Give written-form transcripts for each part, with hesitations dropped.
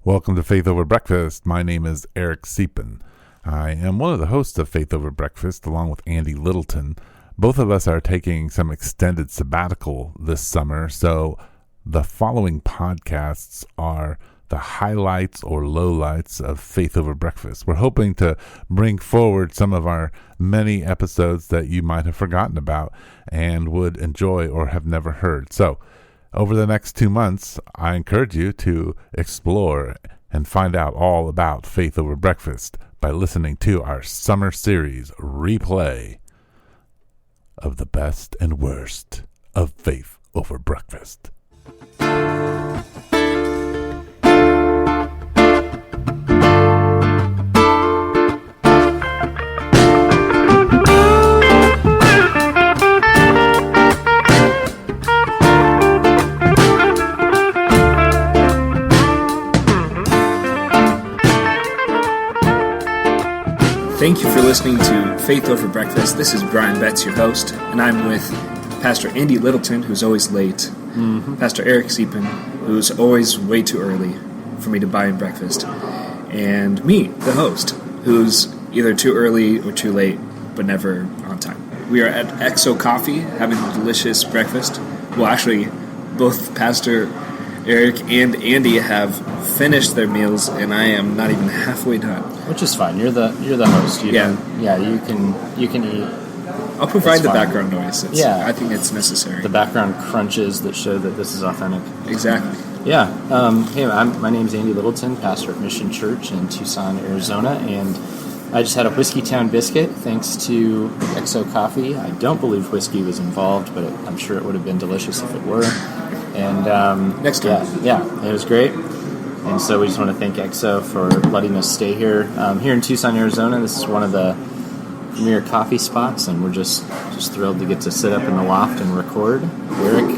Welcome to Faith Over Breakfast. My name is Eric Siepen. I am one of the hosts of Faith Over Breakfast along with Andy Littleton. Both of us are taking some extended sabbatical this summer, so the following podcasts are the highlights or lowlights of Faith Over Breakfast. We're hoping to bring forward some of our many episodes that you might have forgotten about and would enjoy or have never heard. So, over the next 2 months, I encourage you to explore and find out all about Faith Over Breakfast by listening to our summer series replay of the best and worst of Faith Over Breakfast. Thank you for listening to Faith Over Breakfast. This is Bryan Betz, your host, and I'm with Pastor Andy Littleton, who's always late, Pastor Eric Siepen, who's always way too early for me to buy him breakfast, and me, the host, who's either too early or too late, but never on time. We are at XO Coffee having a delicious breakfast. Well, actually, both Pastor Eric and Andy have finished their meals, and I am not even halfway done. Which is fine. You're the host. You can eat. I'll provide the background noise. Yeah, I think it's necessary. The background crunches that show that this is authentic. Exactly. Yeah. Hey, my name's Andy Littleton, pastor at Mission Church in Tucson, Arizona, and I just had a Whiskeytown biscuit thanks to XO Coffee. I don't believe whiskey was involved, but I'm sure it would have been delicious if it were. And next time. Yeah, it was great. And so we just want to thank EXO for letting us stay here. Here in Tucson, Arizona, this is one of the premier coffee spots, and we're just thrilled to get to sit up in the loft and record. Eric,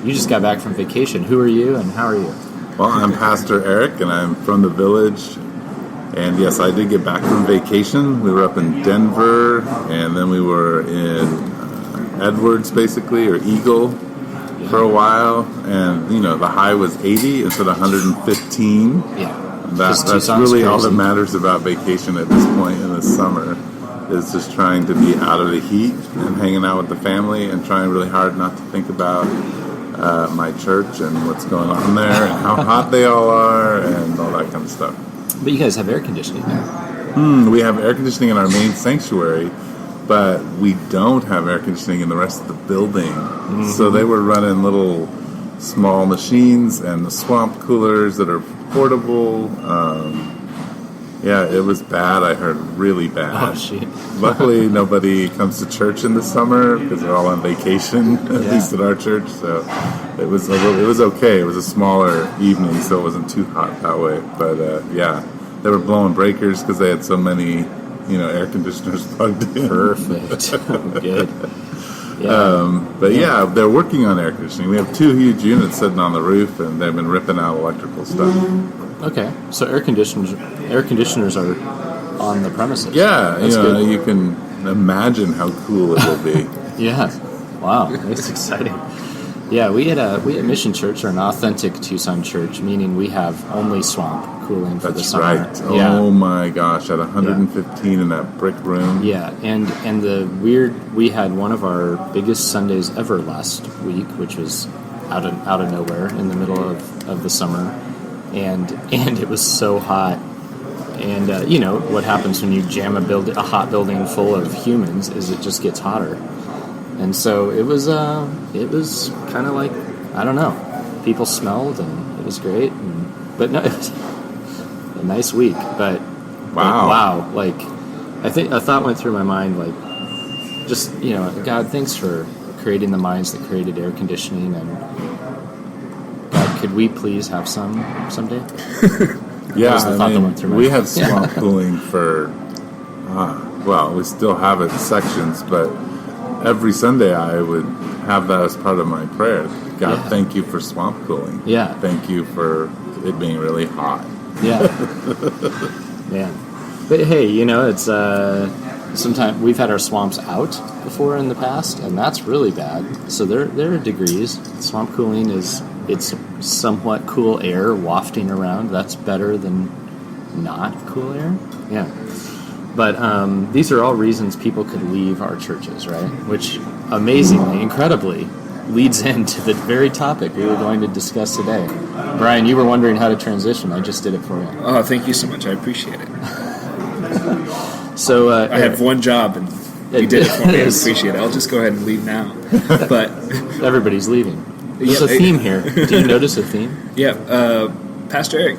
you just got back from vacation. Who are you, and how are you? Well, I'm Pastor Eric, and I'm from the village. And yes, I did get back from vacation. We were up in Denver, and then we were in Edwards, basically, or Eagle, for a while, and the high was 80 instead of 115. Yeah, that's really all that matters about vacation at this point in the summer, is just trying to be out of the heat and hanging out with the family and trying really hard not to think about my church and what's going on there and how hot they all are and all that kind of stuff. But you guys have air conditioning now. We have air conditioning in our main sanctuary, but we don't have air conditioning in the rest of the building. So they were running little small machines and the swamp coolers that are portable. It was bad. I heard really bad. Oh, shit. Luckily, nobody comes to church in the summer because they're all on vacation, at least at our church. So it was okay. It was a smaller evening, so it wasn't too hot that way. But they were blowing breakers because they had so many air conditioners plugged in. Perfect. Good. Yeah. They're working on air conditioning. We have 2 huge units sitting on the roof, and they've been ripping out electrical stuff. Okay, so air conditioners are on the premises. Yeah, That's good. You can imagine how cool it will be. Yeah. Wow, that's exciting. Yeah, we at Mission Church are an authentic Tucson church, meaning we have only swamp cooling for the summer. That's right. Yeah. Oh my gosh, at 115 in that brick room. Yeah, and we had one of our biggest Sundays ever last week, which was out of nowhere in the middle of the summer, and it was so hot. And what happens when you jam a hot building full of humans is it just gets hotter. And so it was kind of like, I don't know, people smelled and it was great. But no, it was a nice week. But wow, like a thought went through my mind, like just God, thanks for creating the minds that created air conditioning, and God, could we please have some someday? Yeah, we have swamp cooling for we still have it in sections, but every Sunday I would have that as part of my prayer. God, thank you for swamp cooling. Yeah. Thank you for it being really hot. Yeah. Man. But hey, it's sometimes we've had our swamps out before in the past, and that's really bad. So there are degrees. Swamp cooling it's somewhat cool air wafting around. That's better than not cool air. Yeah. But these are all reasons people could leave our churches, right? Which amazingly, incredibly, leads into the very topic we were going to discuss today. Brian, you were wondering how to transition. I just did it for you. Oh, thank you so much. I appreciate it. So I have one job, and you did it for me. I appreciate it. I'll just go ahead and leave now. But everybody's leaving. There's a theme here. Do you notice a theme? Yeah. Pastor Eric,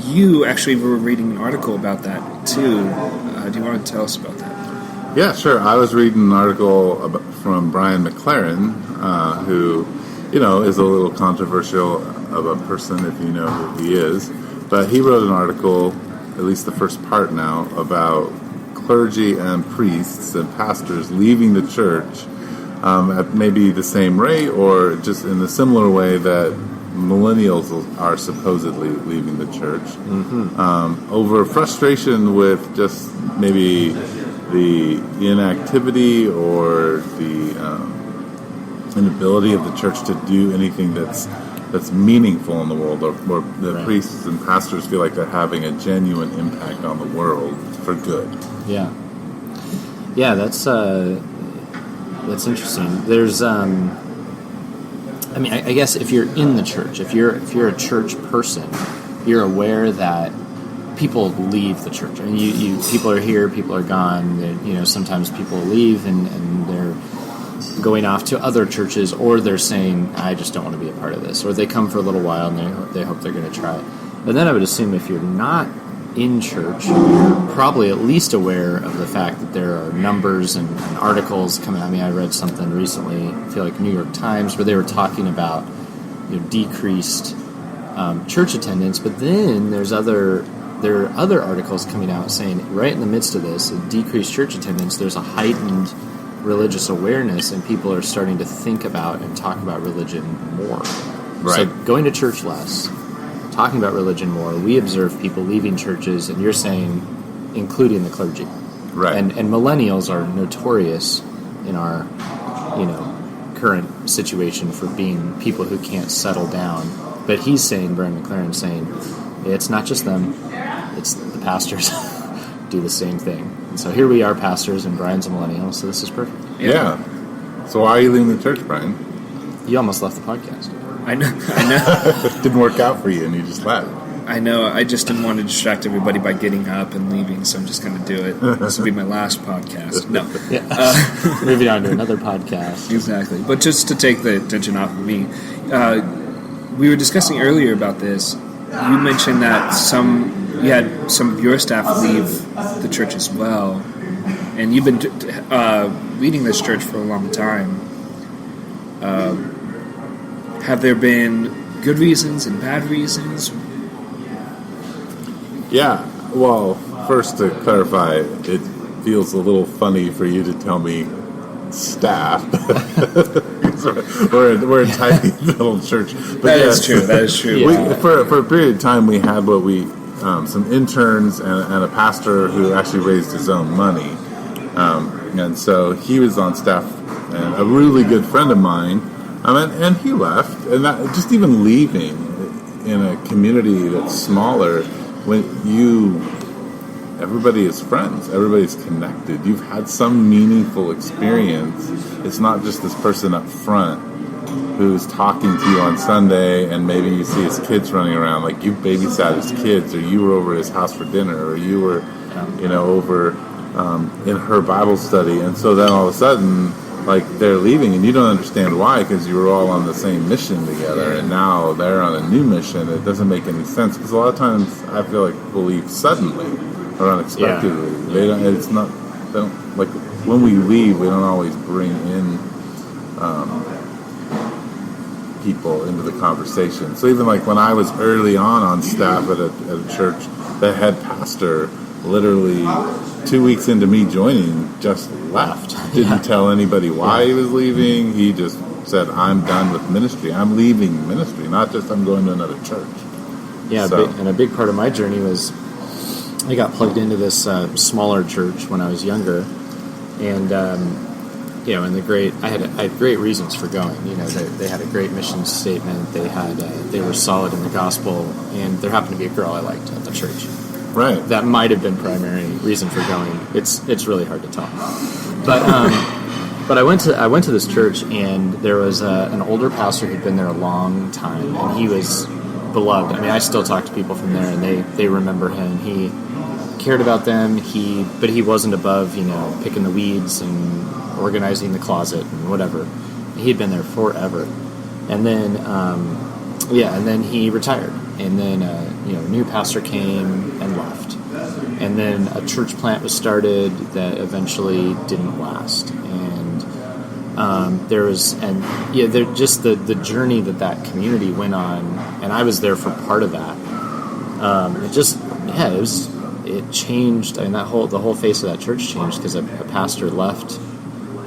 you actually were reading an article about that, too. Do you want to tell us about that? Yeah, sure. I was reading an article from Brian McLaren, who, is a little controversial of a person if you know who he is. But he wrote an article, at least the first part now, about clergy and priests and pastors leaving the church at maybe the same rate or just in a similar way that millennials are supposedly leaving the church over frustration with just maybe the inactivity or the inability of the church to do anything that's meaningful in the world, or the priests and pastors feel like they're having a genuine impact on the world for good. Yeah, that's interesting. There's, I guess if you're in the church, if you're a church person, you're aware that people leave the church. I mean, you people are here, people are gone. Sometimes people leave and they're going off to other churches, or they're saying, I just don't want to be a part of this, or they come for a little while and they hope they're going to try it. But then I would assume if you're not in church, you're probably at least aware of the fact that there are numbers and articles coming. I mean, I read something recently, I feel like New York Times, where they were talking about decreased church attendance, but then there are other articles coming out saying right in the midst of this, decreased church attendance, there's a heightened religious awareness, and people are starting to think about and talk about religion more. Right. So going to church less, talking about religion more. We observe people leaving churches, and you're saying, including the clergy. Right. And millennials are notorious in our, current situation for being people who can't settle down. But he's saying, Bryan McLaren saying, it's not just them, it's the pastors do the same thing. And so here we are, pastors, and Brian's a millennial, so this is perfect. Yeah. So why are you leaving the church, Brian? You almost left the podcast. I know. Didn't work out for you, and you just left. I know. I just didn't want to distract everybody by getting up and leaving, so I'm just going to do it. This will be my last podcast. No. Yeah. Moving on to another podcast. Exactly. But just to take the attention off of me, we were discussing earlier about this. You mentioned that you had some of your staff leave the church as well, and you've been leading this church for a long time. Have there been good reasons and bad reasons? Yeah. Well, first to clarify, it feels a little funny for you to tell me staff. we're a tiny little church. But That is true. Yeah. For a period of time, we had some interns and a pastor who actually raised his own money. And so he was on staff, and a really good friend of mine, and he left. And that, just even leaving in a community that's smaller, everybody is friends, everybody's connected. You've had some meaningful experience. It's not just this person up front who's talking to you on Sunday, and maybe you see his kids running around, like you babysat his kids, or you were over at his house for dinner, or you were, over in her Bible study, and so then all of a sudden, like they're leaving, and you don't understand why, because you were all on the same mission together, and now they're on a new mission. It doesn't make any sense, because a lot of times I feel like people leave suddenly or unexpectedly. Yeah. They don't like when we leave, we don't always bring in people into the conversation. So even like when I was early on staff at a church, the head pastor literally 2 weeks into me joining just left. Didn't tell anybody why he was leaving. He just said, I'm done with ministry. I'm leaving ministry, not just I'm going to another church. Yeah, So- and a big part of my journey was I got plugged into this smaller church when I was younger, and and I had great reasons for going. They had a great mission statement. They were solid in the gospel, and there happened to be a girl I liked at the church. Right. That might have been primary reason for going. It's really hard to tell. But I went to this church, and there was an older pastor who'd been there a long time, and he was beloved. I mean, I still talk to people from there, and they remember him. He cared about them. But he wasn't above picking the weeds and organizing the closet and whatever. He'd been there forever, and then and then he retired, and then a new pastor came and left, and then a church plant was started that eventually didn't last, and just the journey that community went on, and I was there for part of that. It changed, and the whole face of that church changed because a pastor left,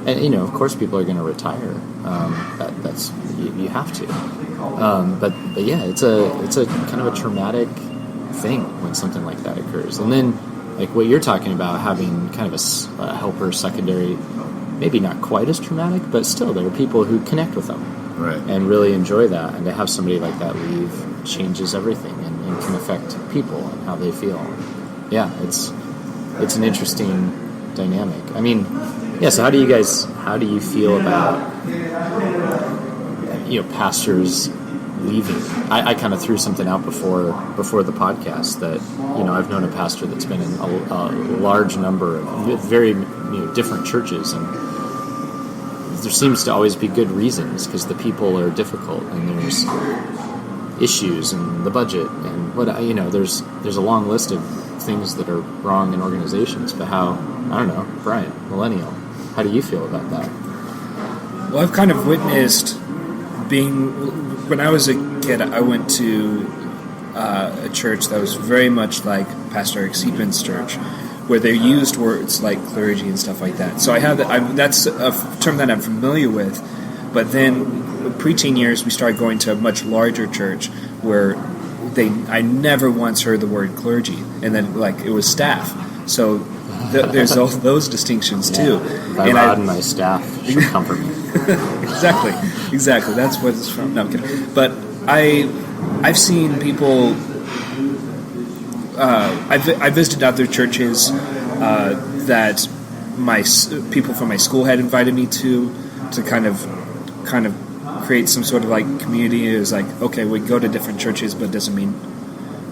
and of course people are going to retire. That's you have to. But yeah, it's a kind of a traumatic thing when something like that occurs, and then like what you're talking about, having kind of a helper secondary, maybe not quite as traumatic, but still there are people who connect with them, right, and really enjoy that, and to have somebody like that leave changes everything and can affect people and how they feel. Yeah, it's an interesting dynamic. I mean, yeah. So how do you feel about pastors leaving? I kind of threw something out before the podcast that I've known a pastor that's been in a large number of very different churches, and there seems to always be good reasons because the people are difficult and there's issues and the budget and there's a long list of things that are wrong in organizations. But I don't know, Bryan, millennial, how do you feel about that? Well, I've kind of witnessed when I was a kid, I went to a church that was very much like Pastor Eric Siepin's church, where they used words like clergy and stuff like that. So that's a term that I'm familiar with. But then, preteen years, we started going to a much larger church where I never once heard the word clergy, and then it was staff. So there's all those distinctions too. And my staff should comfort me. Exactly. That's what it's from. No, I'm kidding. But I've seen people. I visited other churches that people from my school had invited me to kind of create some sort of community. It was okay, we go to different churches, but it doesn't mean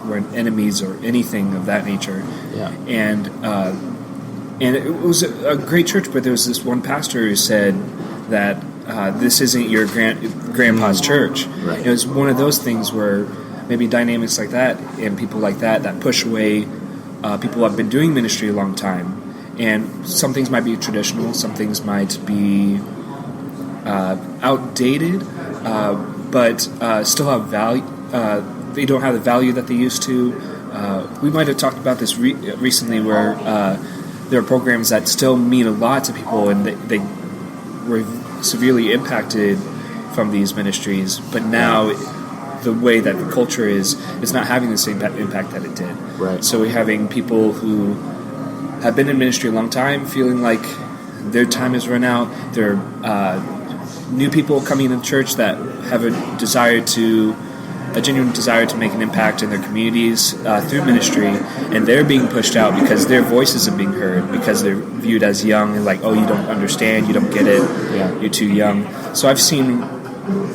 we're enemies or anything of that nature. Yeah. And it was a great church, but there was this one pastor who said that this isn't your grandpa's church. Right. It was one of those things where maybe dynamics like that and people like that push away people who have been doing ministry a long time. And some things might be traditional, some things might be outdated, but still have value. They don't have the value that they used to. We might have talked about this recently, where there are programs that still mean a lot to people, and they were severely impacted from these ministries. But now, the way that the culture is, it's not having the same impact that it did. Right. So we're having people who have been in ministry a long time feeling like their time has run out. There are new people coming into church that have a genuine desire to make an impact in their communities through ministry, and they're being pushed out because their voices are being heard, because they're viewed as young and you don't understand, you don't get it, you're too young. So I've seen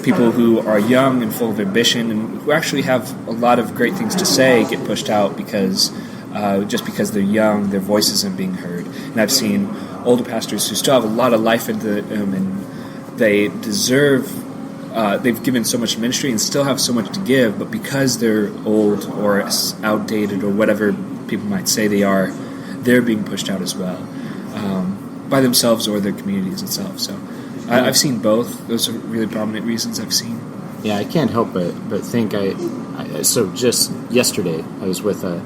people who are young and full of ambition and who actually have a lot of great things to say get pushed out because they're young, their voice isn't being heard. And I've seen older pastors who still have a lot of life into them, and they deserve. They've given so much ministry and still have so much to give, but because they're old or outdated or whatever people might say they are, they're being pushed out as well, by themselves or their communities itself. So I've seen both. Those are really prominent reasons I've seen. Yeah, I can't help but think so just yesterday I was with a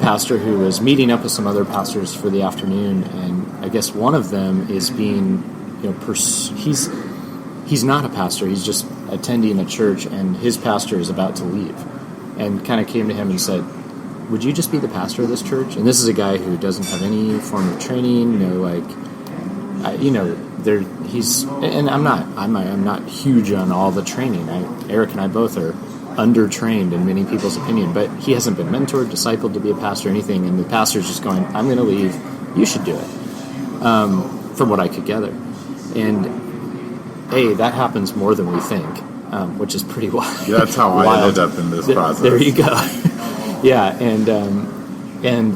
pastor who was meeting up with some other pastors for the afternoon, and I guess one of them is being, he's not a pastor, he's just attending a church, and his pastor is about to leave, and kind of came to him and said, would you just be the pastor of this church? And this is a guy who doesn't have any form of training, I'm not huge on all the training. Eric and I both are undertrained in many people's opinion, but he hasn't been mentored, discipled to be a pastor or anything, and the pastor's just going, I'm going to leave, you should do it, from what I could gather. And that happens more than we think, which is pretty wild. Yeah, that's how I ended up in this process. There you go. Yeah, and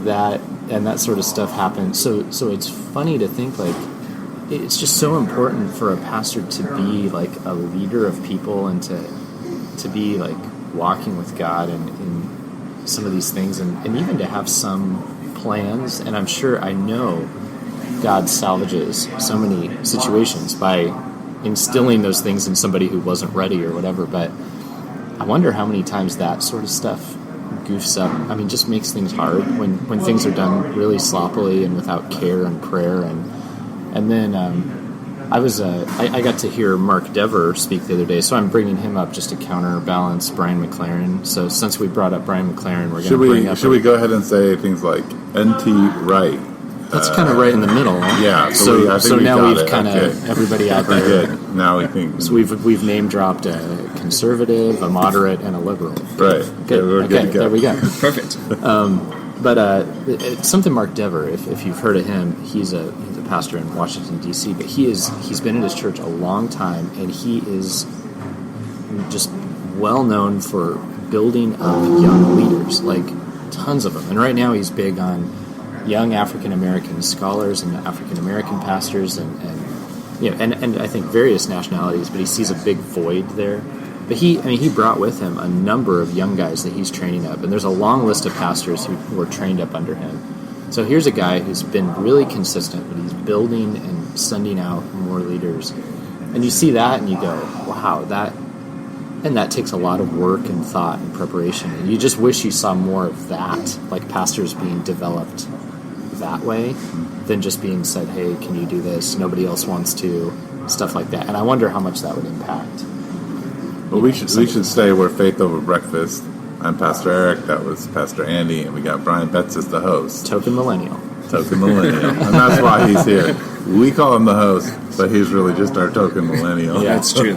that sort of stuff happens. So it's funny to think, like, it's just so important for a pastor to be like a leader of people and to be like walking with God and in some of these things, and even to have some plans. And I know God salvages so many situations by instilling those things in somebody who wasn't ready or whatever. But I wonder how many times that sort of stuff goofs up. I mean, just makes things hard when things are done really sloppily and without care and prayer. And then I got to hear Mark Dever speak the other day, so I'm bringing him up just to counterbalance Brian McLaren. So since we brought up Brian McLaren, we're going to bring up... Should we go ahead and say things like N.T. Wright? That's kind of right in the middle. Huh? Yeah. So now we've kind of everybody out there. Good. Now we think. So we've name dropped a conservative, a moderate, and a liberal. Right. Good. We're good to go. There we go. Perfect. But it's something Mark Dever, if you've heard of him, he's a pastor in Washington D.C. But he's been in his church a long time, and he is just well known for building up young leaders, like tons of them. And right now he's big on young African American scholars and African American pastors, and I think various nationalities. But he sees a big void there. But he brought with him a number of young guys that he's training up, and there's a long list of pastors who were trained up under him. So here's a guy who's been really consistent, but he's building and sending out more leaders. And you see that and you go, wow, that takes a lot of work and thought and preparation. And you just wish you saw more of that, like pastors being developed that way, than just being said, hey, can you do this? Nobody else wants to, stuff like that. And I wonder how much that would impact. Well, we should say we're Faith Over Breakfast. I'm Pastor Eric. That was Pastor Andy, and we got Bryan Betz as the host. Token millennial, and that's why he's here. We call him the host, but he's really just our token millennial. Yeah, that's true.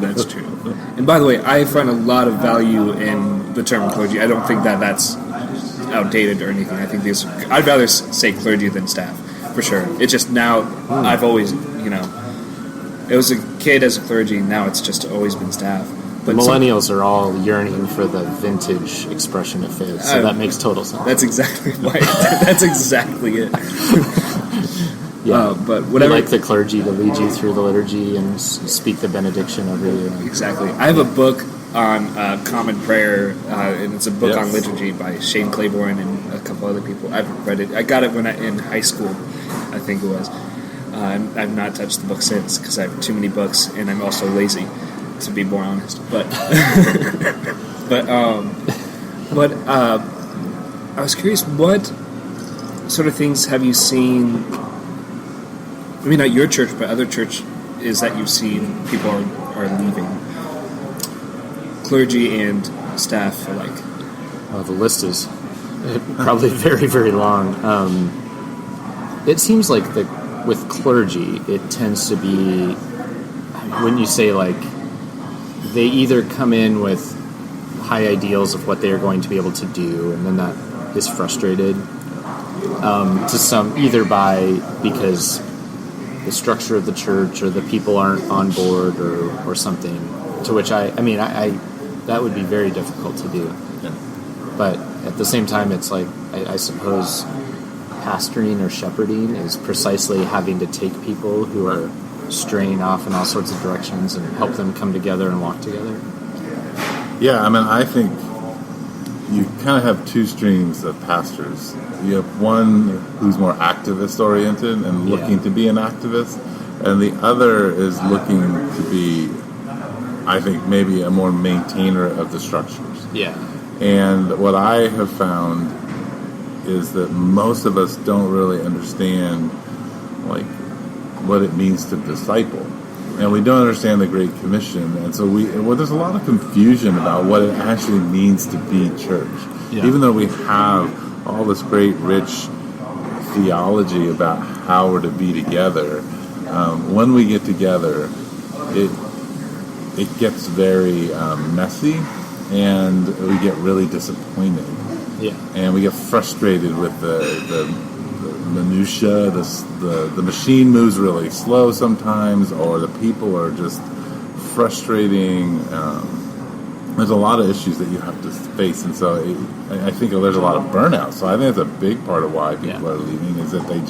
And by the way, I find a lot of value in the term clergy. I don't think that's outdated or anything. I think I'd rather say clergy than staff, for sure. It's just now, I've always, it was a kid as a clergy, now it's just always been staff. But millennials are all yearning for the vintage expression of faith, so that makes total sense. That's exactly right. That's exactly it. Yeah, but whatever. You like the clergy to lead you through the liturgy and speak the benediction over you. Exactly. I have a book on common prayer, and it's a book on liturgy by Shane Claiborne and a couple other people. I've read it. I got it in high school, I think it was. I've not touched the book since because I have too many books, and I'm also lazy, to be more honest. But I was curious, what sort of things have you seen? I mean, not your church, but other churches that you've seen people are leaving, clergy and staff alike. Oh, the list is probably very, very long. It seems like with clergy, it tends to be, when you say like, they either come in with high ideals of what they are going to be able to do, and then that is frustrated to some, either because the structure of the church or the people aren't on board or something, to which I that would be very difficult to do. Yeah. But at the same time, it's like, I suppose pastoring or shepherding is precisely having to take people who are straying off in all sorts of directions and help them come together and walk together. Yeah, I mean, I think you kind of have two streams of pastors. You have one who's more activist-oriented and looking to be an activist, and the other is looking to be, I think, maybe a more maintainer of the structures. Yeah. And what I have found is that most of us don't really understand, like, what it means to disciple. And we don't understand the Great Commission. And so there's a lot of confusion about what it actually means to be church. Yeah. Even though we have all this great, rich theology about how we're to be together, when we get together, it gets very messy, and we get really disappointed. Yeah. And we get frustrated with the minutia. The machine moves really slow sometimes, or the people are just frustrating. There's a lot of issues that you have to face, and so I think there's a lot of burnout. So I think that's a big part of why people are leaving, is that they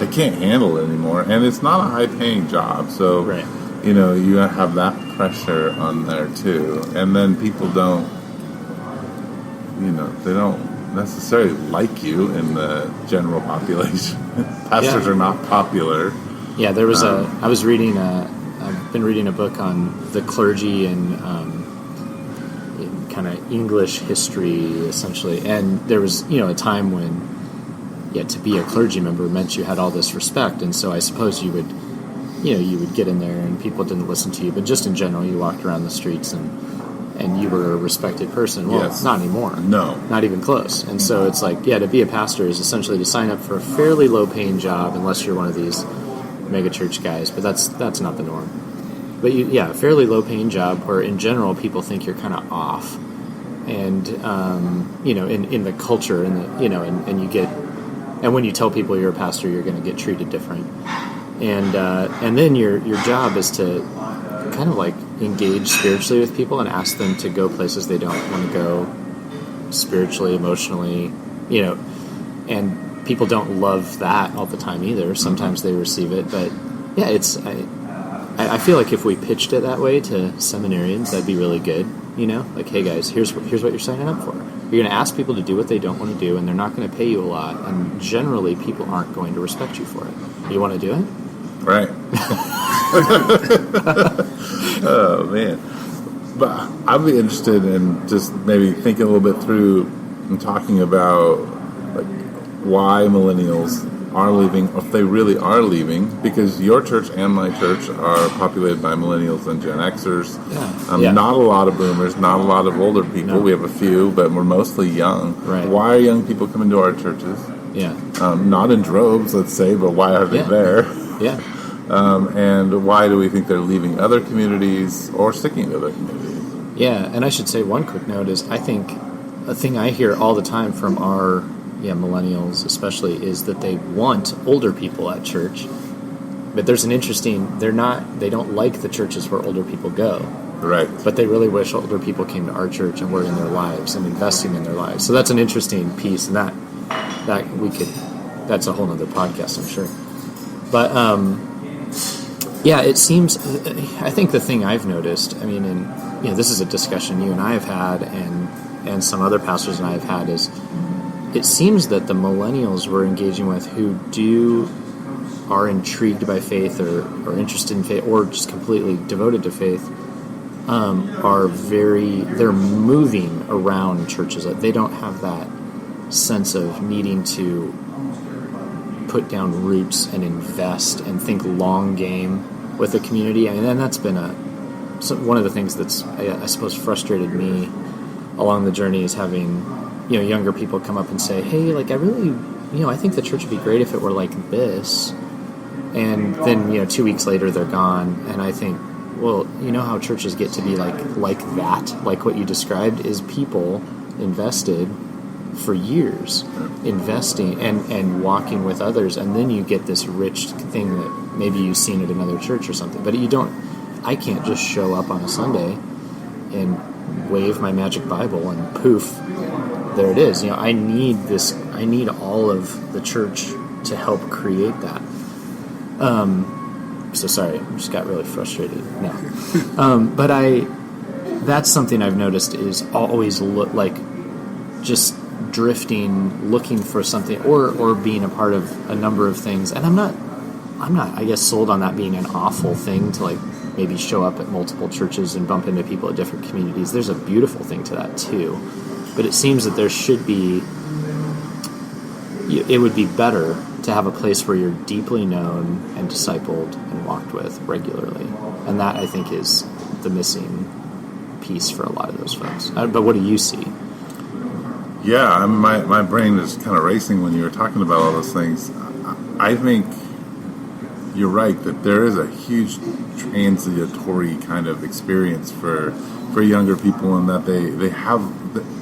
can't handle it anymore, and it's not a high-paying job. So right. You have that pressure on there too, and then people don't, they don't necessarily like you in the general population. Pastors are not popular. Yeah, there was I've been reading a book on the clergy and kind of English history, essentially, and there was, a time when, to be a clergy member meant you had all this respect, and so I suppose you would get in there and people didn't listen to you, but just in general, you walked around the streets and you were a respected person. Well, yes. Not anymore. No. Not even close. And so it's like, to be a pastor is essentially to sign up for a fairly low-paying job, unless you're one of these mega-church guys, but that's not the norm. But a fairly low-paying job where, in general, people think you're kind of off, and in the culture, and you get, and when you tell people you're a pastor, you're going to get treated different, and then your job is to kind of like engage spiritually with people and ask them to go places they don't want to go spiritually, emotionally, and people don't love that all the time either. Sometimes they receive it, but I feel like if we pitched it that way to seminarians, that'd be really good. Like, hey guys, here's what you're signing up for. You're going to ask people to do what they don't want to do, and they're not going to pay you a lot, and generally people aren't going to respect you for it. You want to do it? Right. Oh man. But I'd be interested in just maybe thinking a little bit through and talking about like why millennials are leaving, or if they really are leaving, because your church and my church are populated by millennials and Gen Xers. Not a lot of boomers, not a lot of older people. No. We have a few, but we're mostly young. Right. Why are young people coming to our churches? Yeah. Not in droves, let's say, but why are they there? Yeah. And why do we think they're leaving other communities or sticking to other communities? Yeah, and I should say one quick note is I think a thing I hear all the time from our millennials especially is that they want older people at church. But there's an interesting, they don't like the churches where older people go. Right. But they really wish older people came to our church and were in their lives and investing in their lives. So that's an interesting piece, and that's a whole other podcast, I'm sure. But it seems, I think the thing I've noticed, I mean, and this is a discussion you and I have had, and some other pastors and I have had, is it seems that the millennials we're engaging with who are intrigued by faith or interested in faith or just completely devoted to faith they're moving around churches. They don't have that sense of needing to put down roots and invest and think long game with the community. I mean, and that's been one of the things that's, I suppose, frustrated me along the journey, is having younger people come up and say, hey, like, I really, I think the church would be great if it were like this. And then, 2 weeks later, they're gone. And I think, well, how churches get to be like that, like what you described, is people invested for years, investing and walking with others. And then you get this rich thing that maybe you've seen at another church or something. But I can't just show up on a Sunday and wave my magic Bible and poof, there it is. I need all of the church to help create that. So sorry, I just got really frustrated now. But that's something I've noticed is always just drifting, looking for something, or being a part of a number of things. And I'm not, I guess, sold on that being an awful thing to like maybe show up at multiple churches and bump into people at different communities. There's a beautiful thing to that too. But it seems that there should be, it would be better to have a place where you're deeply known and discipled and walked with regularly. And that, I think, is the missing piece for a lot of those folks. But what do you see? Yeah, my brain is kind of racing when you were talking about all those things. I think you're right that there is a huge transitory kind of experience for younger people, in that they have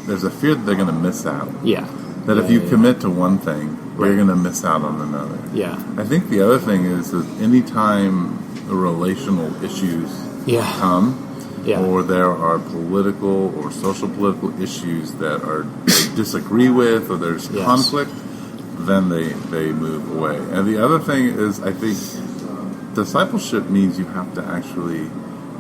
there's a fear that they're going to miss out. Yeah. That if you commit to one thing, Right. you're going to miss out on another. Yeah. I think the other thing is that anytime the relational issues come, or there are political or social political issues that they disagree with, or there's conflict, then they move away. And the other thing is, I think discipleship means you have to actually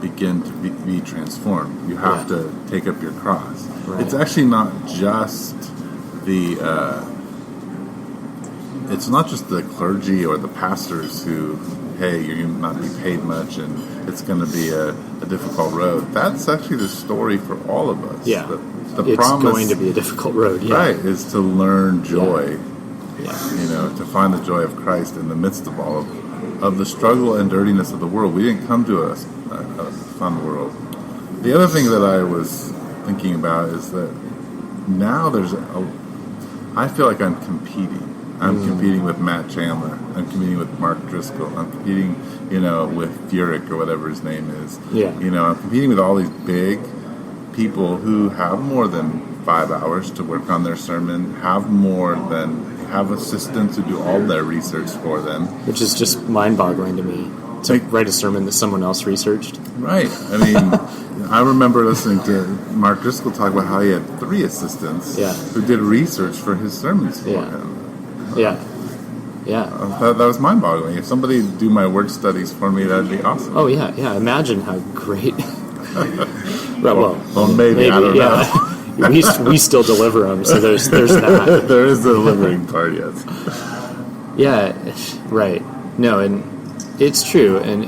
begin to be transformed. You have to take up your cross. Right. It's actually not just it's not just the clergy or the pastors who, hey, you're going to not be paid much and it's going to be a difficult road. That's actually the story for all of us. Yeah. The it's promise, going to be a difficult road. Yeah. Right, is to learn joy. Yeah. To find the joy of Christ in the midst of all of the struggle and dirtiness of the world. We didn't come to a fun world. The other thing that I was thinking about is that now I feel like I'm competing. I'm competing with Matt Chandler. I'm competing with Mark Driscoll. I'm competing, with Furyk or whatever his name is. Yeah. I'm competing with all these big people who have more than 5 hours to work on their sermon, have assistants who do all their research for them. Which is just mind-boggling to me, to write a sermon that someone else researched. Right. I mean, I remember listening to Mark Driscoll talk about how he had 3 assistants who did research for his sermons for him. Yeah. Yeah. That was mind-boggling. If somebody do my work studies for me, that'd be awesome. Oh, yeah. Yeah. Imagine how great... well, maybe. I don't know. we still deliver them, so there's that. There is the delivering part, yes. Yeah, right. No, and it's true, and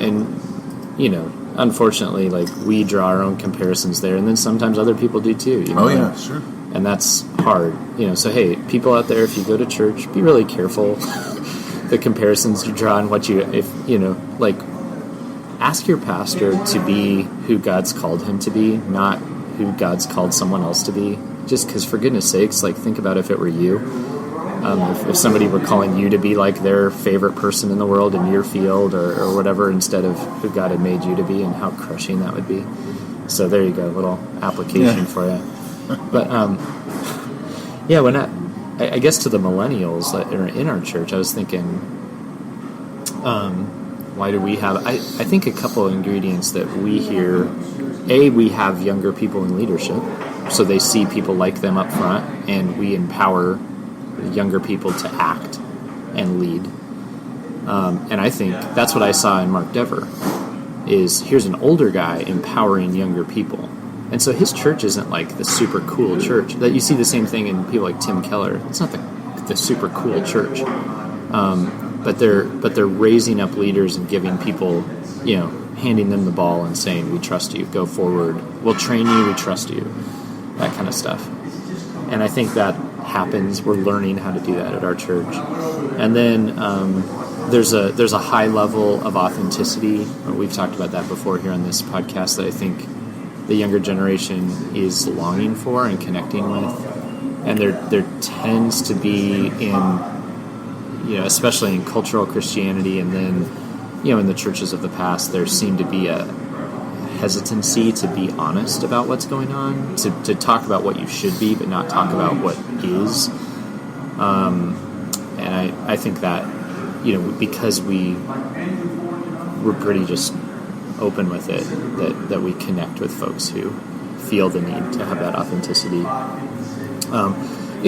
unfortunately, we draw our own comparisons there, and then sometimes other people do too. Oh yeah, sure. And that's hard, So hey, people out there, if you go to church, be really careful the comparisons you draw and ask your pastor to be who God's called him to be, not who God's called someone else to be. Just because, for goodness sakes, think about if it were you. If somebody were calling you to be their favorite person in the world in your field or whatever, instead of who God had made you to be, and how crushing that would be. So there you go, little application for you. But when I guess to the millennials that are in our church, I was thinking, why do we have? I think a couple of ingredients that we hear. We have younger people in leadership, so they see people like them up front, and we empower younger people to act and lead. And I think that's what I saw in Mark Dever, is here's an older guy empowering younger people. And so his church isn't the super cool church. That you see the same thing in people like Tim Keller. It's not the super cool church. But they're raising up leaders and giving people, handing them the ball and saying, we trust you, go forward, we'll train you, we trust you, that kind of stuff. And I think that happens. We're learning how to do that at our church. And then there's a high level of authenticity. We've talked about that before here on this podcast, that I think the younger generation is longing for and connecting with. And there tends to be especially in cultural Christianity, and then, in the churches of the past, there seemed to be a hesitancy to be honest about what's going on, to talk about what you should be, but not talk about what is. And I think that, because we're pretty just open with it, that we connect with folks who feel the need to have that authenticity.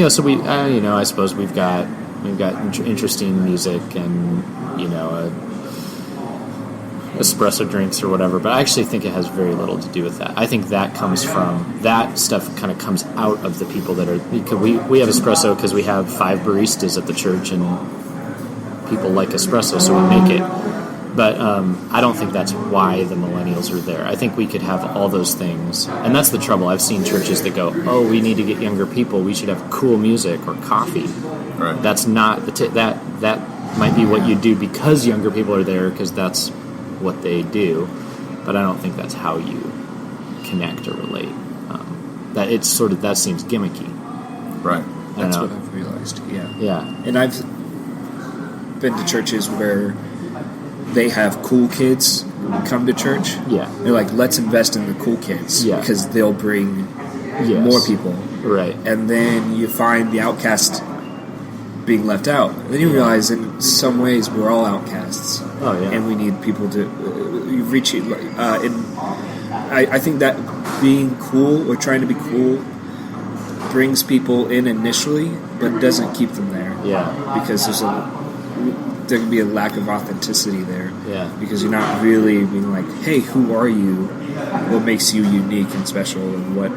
So we, I suppose we've got interesting music and, espresso drinks or whatever, but I actually think it has very little to do with that. I think that stuff kind of comes out of the people that are, because we have espresso because we have 5 baristas at the church and people like espresso, so we make it. But I don't think that's why the millennials are there. I think we could have all those things. And that's the trouble. I've seen churches that go, we need to get younger people. We should have cool music or coffee. Right. That's not that might be what you do because younger people are there, because that's what they do. But I don't think that's how you connect or relate. That seems gimmicky. Right. That's what I've realized. Yeah. Yeah. And I've been to churches where they have cool kids come to church. Yeah. They're like, let's invest in the cool kids because they'll bring more people. Right. And then you find the outcast being left out. And then you realize in some ways we're all outcasts. Oh, yeah. And we need people to reach it. I think that being cool or trying to be cool brings people in initially, but doesn't keep them there. Yeah. Because there can be a lack of authenticity there. Yeah. Because you're not really being like, hey, who are you? What makes you unique and special? And what?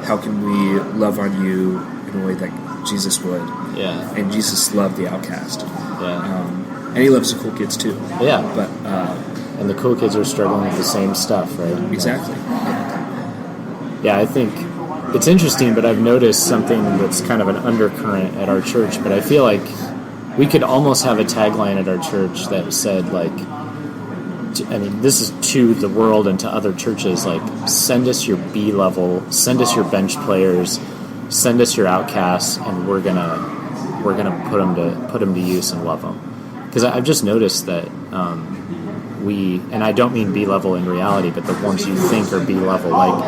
How can we love on you in a way that Jesus would? Yeah. And Jesus loved the outcast. Yeah. And he loves the cool kids too. Yeah. But and the cool kids are struggling with the same stuff, right? Exactly. Yeah, I think it's interesting, but I've noticed something that's kind of an undercurrent at our church, but I feel like we could almost have a tagline at our church that said, like, I mean, this is to the world and to other churches, like, send us your B level, send us your bench players, send us your outcasts, and we're gonna put them to use and love them. Because I've just noticed that and I don't mean B level in reality, but the ones you think are B level, like,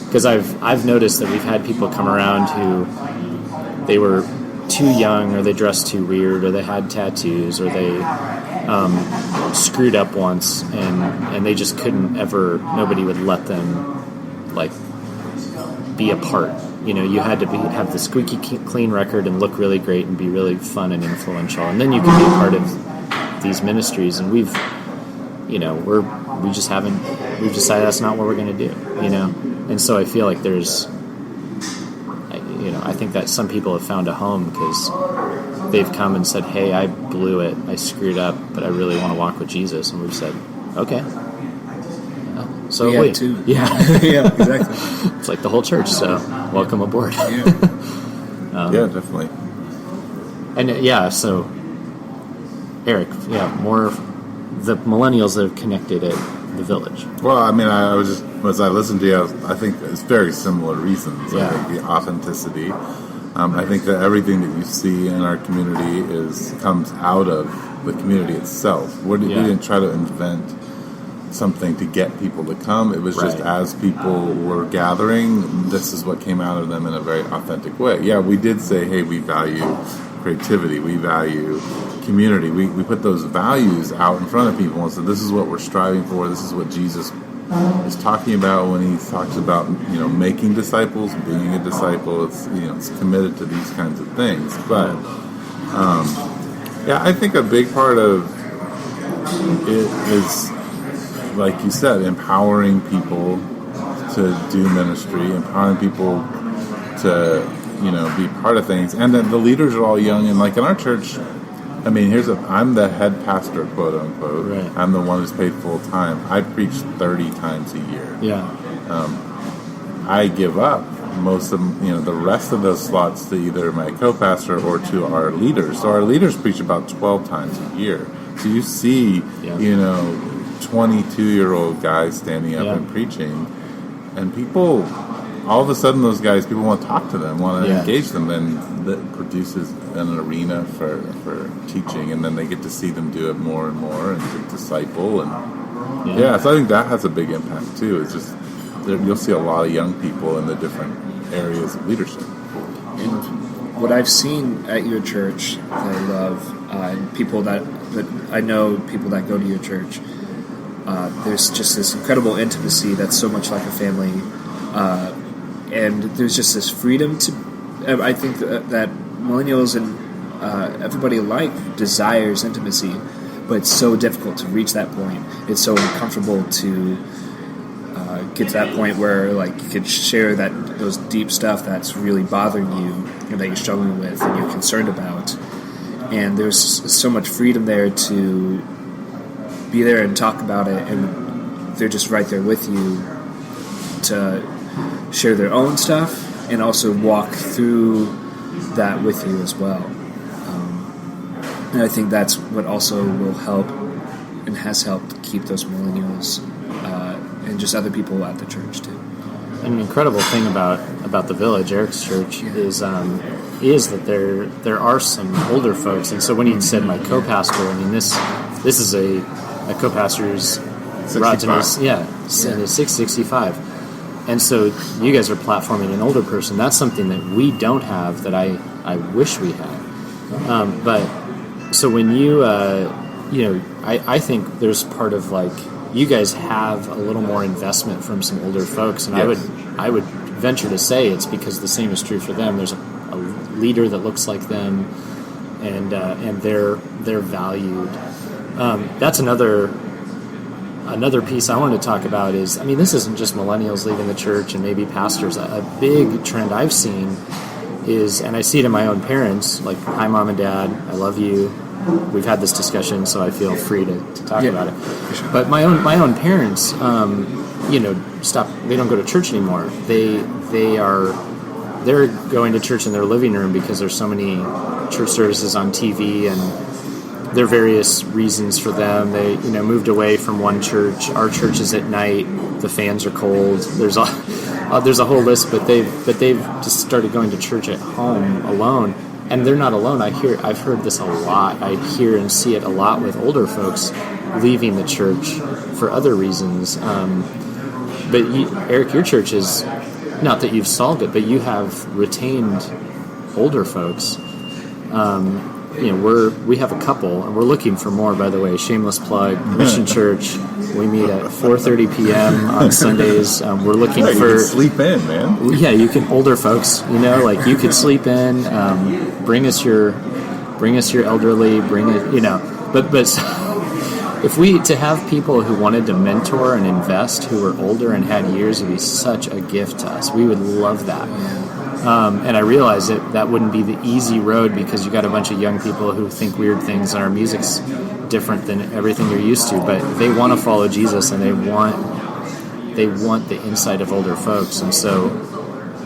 because I've noticed that we've had people come around who they were too young, or they dressed too weird, or they had tattoos, or they screwed up once, and they just couldn't ever. Nobody would let them, like, be a part. You know, you had to have the squeaky clean record and look really great and be really fun and influential, and then you can be a part of these ministries. And we've decided that's not what we're going to do. You know, and so I feel like I think that some people have found a home because they've come and said, hey, I blew it, I screwed up, but I really want to walk with Jesus. And we've said, okay. So we too. Yeah. Yeah, exactly. It's like the whole church, so welcome aboard. Yeah, definitely. And so Eric, more the millennials that have connected at the Village. Well, I mean, as I listened to you, I think it's very similar reasons. Yeah. I think the authenticity. I think that everything that you see in our community comes out of the community itself. We didn't try to invent something to get people to come. It was just as people were gathering, this is what came out of them in a very authentic way. Yeah, we did say, hey, we value creativity, we value community. We put those values out in front of people and said, this is what we're striving for, this is what Jesus is talking about when he talks about, making disciples, being a disciple. It's committed to these kinds of things. But I think a big part of it is, like you said, empowering people to do ministry, empowering people to, be part of things. And then the leaders are all young. And like in our church, I mean, I'm the head pastor, quote unquote. Right. I'm the one who's paid full time. I preach 30 times a year. Yeah. I give up most of, the rest of those slots to either my co-pastor or to our leaders. So our leaders preach about 12 times a year. So you see, 22-year-old guys standing up and preaching, and people, all of a sudden those guys, people want to talk to them, want to engage them, and that produces an arena for teaching, and then they get to see them do it more and more and to disciple. And so I think that has a big impact too. It's just you'll see a lot of young people in the different areas of leadership. And what I've seen at your church that I love, and people that I know, people that go to your church, there's just this incredible intimacy that's so much like a family, and there's just this freedom to. I think that millennials and everybody alike desires intimacy, but it's so difficult to reach that point. It's so uncomfortable to get to that point where, like, you could share those deep stuff that's really bothering you and that you're struggling with and you're concerned about. And there's so much freedom there to be there and talk about it, and they're just right there with you to share their own stuff and also walk through that with you as well. And I think that's what also will help and has helped keep those millennials and just other people at the church too. An incredible thing about about the Village, Eric's church, is that there are some older folks, and so when he said my co-pastor, I mean this is a co-pastor's Rod's in his, in his 665, and so you guys are platforming an older person. That's something that we don't have that I wish we had. But so when you I think there's part of like you guys have a little more investment from some older folks, and I would venture to say it's because the same is true for them. There's a leader that looks like them, and they're valued. That's another piece I wanted to talk about is, I mean, this isn't just millennials leaving the church and maybe pastors. A big trend I've seen is, and I see it in my own parents, like, hi, Mom and Dad, I love you. We've had this discussion, so I feel free to talk about it. Sure. But my own parents, they don't go to church anymore. They're going to church in their living room because there's so many church services on TV, and there are various reasons for them. They, moved away from one church. Our church is at night. The fans are cold. There's a whole list, but they've just started going to church at home alone, and they're not alone. I've heard this a lot. I hear and see it a lot with older folks leaving the church for other reasons. But Eric, your church is not that you've solved it, but you have retained older folks. We have a couple, and we're looking for more, by the way. Shameless plug, Mission Church. We meet at 4:30 p.m. on Sundays. We're looking for... You can sleep in, man. Yeah, you can, older folks, like you could sleep in, bring us your elderly, but if to have people who wanted to mentor and invest, who were older and had years, would be such a gift to us. We would love that. And I realize that wouldn't be the easy road because you got a bunch of young people who think weird things and our music's different than everything you're used to, but they want to follow Jesus and they want the insight of older folks, and so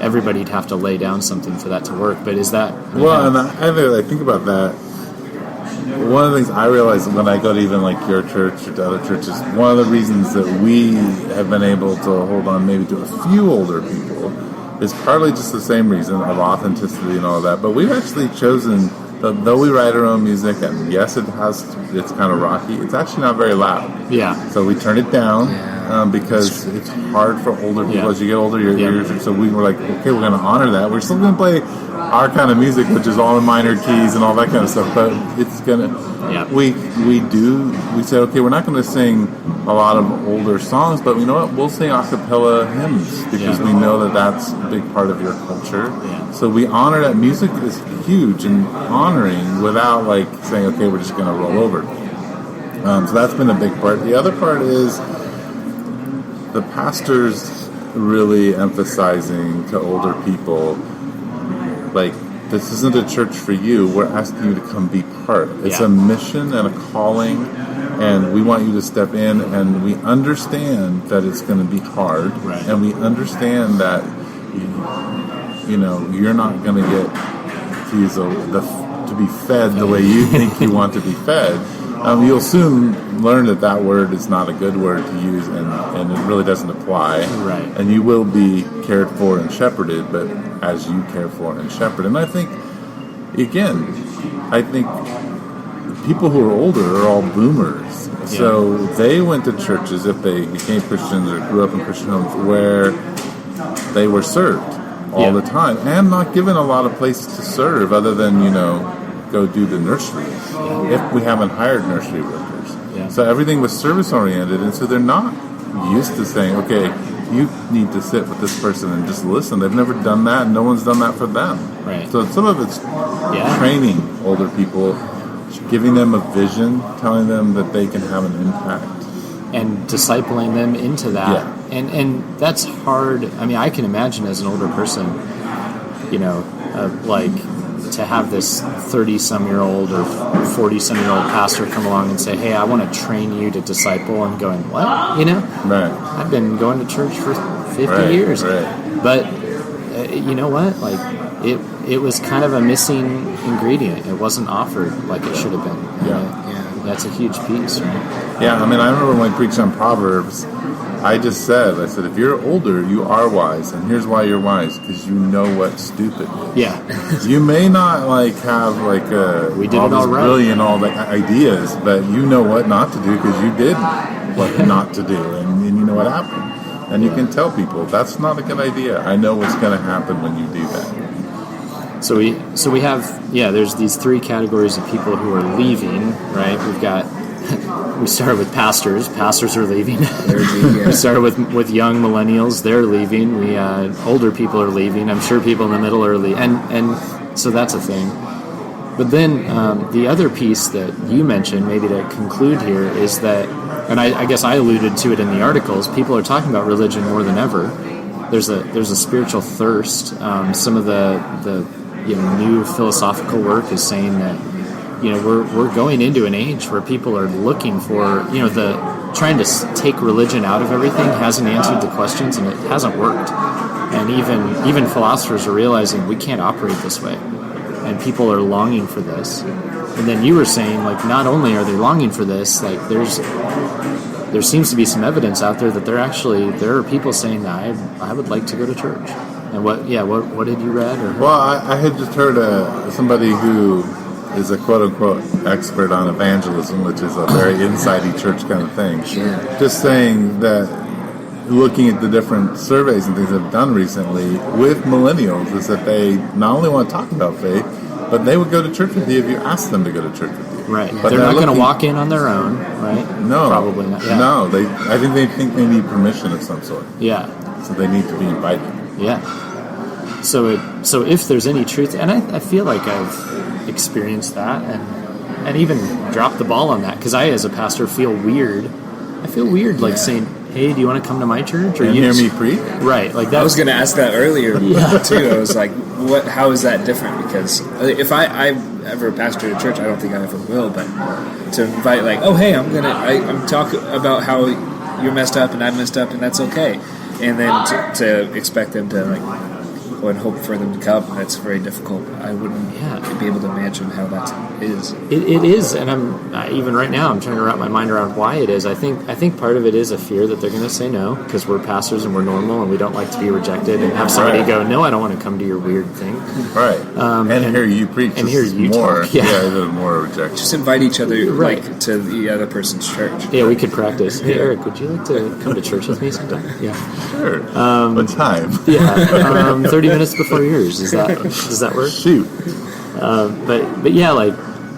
everybody'd have to lay down something for that to work. But is that... Well, and I think about that. One of the things I realize when I go to even like your church or to other churches, one of the reasons that we have been able to hold on maybe to a few older people is partly just the same reason of authenticity and all of that. But we've actually chosen, though we write our own music, and yes, it's kind of rocky, it's actually not very loud. Yeah. So we turn it down because it's hard for older people. As you get older, your ears. And so we were like, okay, we're going to honor that. We're still going to play our kind of music, which is all in minor keys and all that kind of stuff. But it's going to... Yeah. We say, okay, we're not going to sing a lot of older songs, but you know what? We'll sing a cappella hymns because we know that that's a big part of your culture. Yeah. So we honor that. Music is huge and honoring without like saying, okay, we're just going to roll over. So that's been a big part. The other part is the pastors really emphasizing to older people, like, this isn't a church for you. We're asking you to come be part. It's a mission and a calling, and we want you to step in, and we understand that it's going to be hard, and we understand that you're not going to get to be fed the way you think you want to be fed. You'll soon learn that word is not a good word to use, and it really doesn't apply. Right. And you will be cared for and shepherded, but as you care for and shepherd. And I think, again, people who are older are all boomers. Yeah. So they went to churches, if they became Christians or grew up in Christian homes, where they were served all the time and not given a lot of places to serve other than, go do the nursery if we haven't hired nursery workers. Yeah. So everything was service oriented, and so they're not used to saying, okay, you need to sit with this person and just listen. They've never done that, and no one's done that for them. Right. So some of it's training older people, giving them a vision, telling them that they can have an impact. And discipling them into that. Yeah. And that's hard. I mean, I can imagine as an older person, to have this 30-some-year-old or 40-some-year-old pastor come along and say, hey, I want to train you to disciple, and going, what? Right. I've been going to church for 50 years. Right. But you know what? Like, it was kind of a missing ingredient. It wasn't offered like it should have been. Yeah. That's a huge piece, right? Yeah, I mean, I remember when we preached on Proverbs, I said, if you're older, you are wise, and here's why you're wise, because you know what stupid is. Yeah. You may not have we did all right. brilliant ideas, but you know what not to do because you did what not to do, and you know what happened. And you can tell people, that's not a good idea. I know what's going to happen when you do that. So we have, there's these three categories of people who are leaving, right? We started with pastors. Pastors are leaving. We started with young millennials. They're leaving. Older people are leaving. I'm sure people in the middle are leaving. And so that's a thing. But then the other piece that you mentioned, maybe to conclude here, is that, and I guess I alluded to it in the articles, people are talking about religion more than ever. There's a spiritual thirst. Some of the new philosophical work is saying that we're going into an age where people are looking for trying to take religion out of everything hasn't answered the questions, and it hasn't worked. And even philosophers are realizing we can't operate this way, and people are longing for this. And then you were saying, not only are they longing for this, there seems to be some evidence out there that there are people saying that I would like to go to church. And what had you read? Or? Well, I had just heard somebody who is a quote-unquote expert on evangelism, which is a very insidey church kind of thing. Sure. Just saying that looking at the different surveys and things they've done recently with millennials is that they not only want to talk about faith, but they would go to church with you if you asked them to go to church with you. Right. But they're not going to walk in on their own, right? No. Probably not. Yeah. No. I think they need permission of some sort. Yeah. So they need to be invited. Yeah. So if there's any truth, and I feel like I've experienced that and even dropped the ball on that, because I, as a pastor, feel weird. I feel weird saying, hey, do you want to come to my church? Or you hear me preach? Right. Like that. I was going to ask that earlier too. I was like, how is that different? Because if I ever pastor a church, I don't think I ever will, but to invite oh, hey, I'm talking about how you're messed up and I'm messed up, and that's okay. And then to expect them to and hope for them to come, that's very difficult. I wouldn't be able to imagine how that is. It is, and even right now I'm trying to wrap my mind around why it is. I think part of it is a fear that they're going to say no, because we're pastors and we're normal and we don't like to be rejected and have somebody go, no, I don't want to come to your weird thing. Right. And hear you preach. And hear you more, talk. Yeah, more rejection. Just invite each other to the other person's church. Yeah, we could practice. Hey, Eric, would you like to come to church with me sometime? Yeah. Sure. What time? Yeah. 30 minutes before yours. Does that work? Shoot. But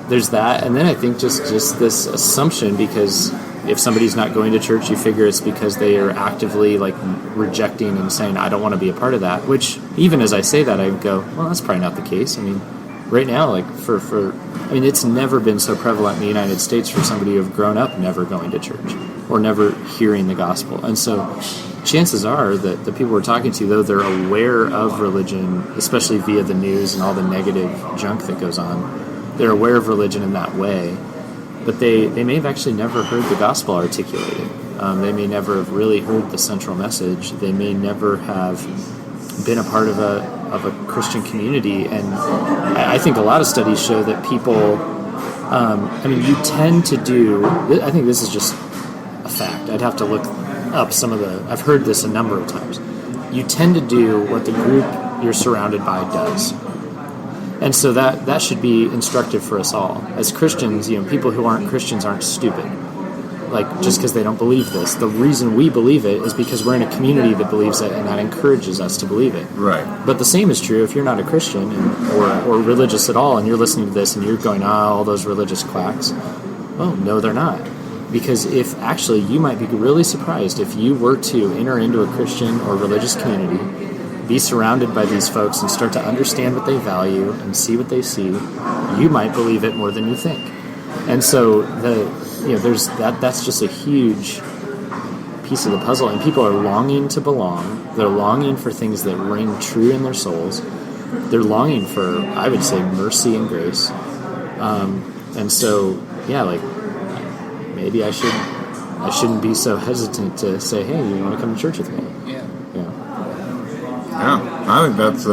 there's that, and then I think just this assumption, because if somebody's not going to church, you figure it's because they are actively rejecting and saying, I don't want to be a part of that. Which even as I say that, I go, well, that's probably not the case. I mean, right now, it's never been so prevalent in the United States for somebody who have grown up never going to church or never hearing the gospel, and so chances are that the people we're talking to, though they're aware of religion, especially via the news and all the negative junk that goes on, they're aware of religion in that way, but they may have actually never heard the gospel articulated. They may never have really heard the central message. They may never have been a part of a Christian community. And I think a lot of studies show that people, you tend to do, I think this is just a fact. I'd have to look up I've heard this a number of times. You tend to do what the group you're surrounded by does. And so that should be instructive for us all. As Christians, people who aren't Christians aren't stupid. Just because they don't believe this. The reason we believe it is because we're in a community that believes it, and that encourages us to believe it. Right. But the same is true if you're not a Christian or religious at all, and you're listening to this and you're going, all those religious quacks. Oh, no, they're not. Because if actually, you might be really surprised if you were to enter into a Christian or religious community, be surrounded by these folks and start to understand what they value and see what they see, you might believe it more than you think. And so there's that's just a huge piece of the puzzle, and people are longing to belong. They're longing for things that ring true in their souls. They're longing for, I would say, mercy and grace. And so, maybe I shouldn't be so hesitant to say, hey, you want to come to church with me? Yeah. Yeah, I think that's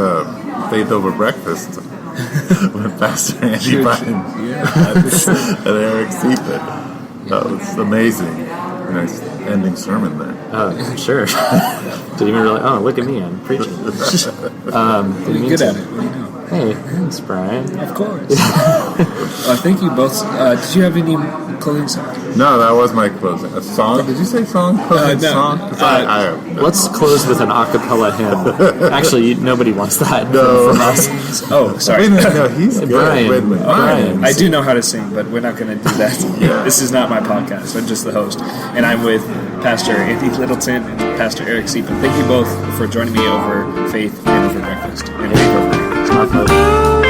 Faith Over Breakfast with Pastor Andy Bryan and Eric Seepin. That was amazing. Nice ending sermon there. Oh, sure. Didn't even really. Oh, look at me! I'm preaching. You're good at it. What do you know? Hey, thanks, Brian. Of course. Thank you both. Did you have any closing song? No, that was my closing. A song? Did you say song? Closing no. song? 'Cause I have no. Let's close with an a cappella hymn. Actually, nobody wants that from us. Oh, sorry. No, he's good. Brian. Wait a minute. Brian. I do know how to sing, but we're not going to do that. Yeah. This is not my podcast. I'm just the host. And I'm with Pastor Andy Littleton and Pastor Eric Siepen. Thank you both for joining me over Faith and over Breakfast. And My pleasure.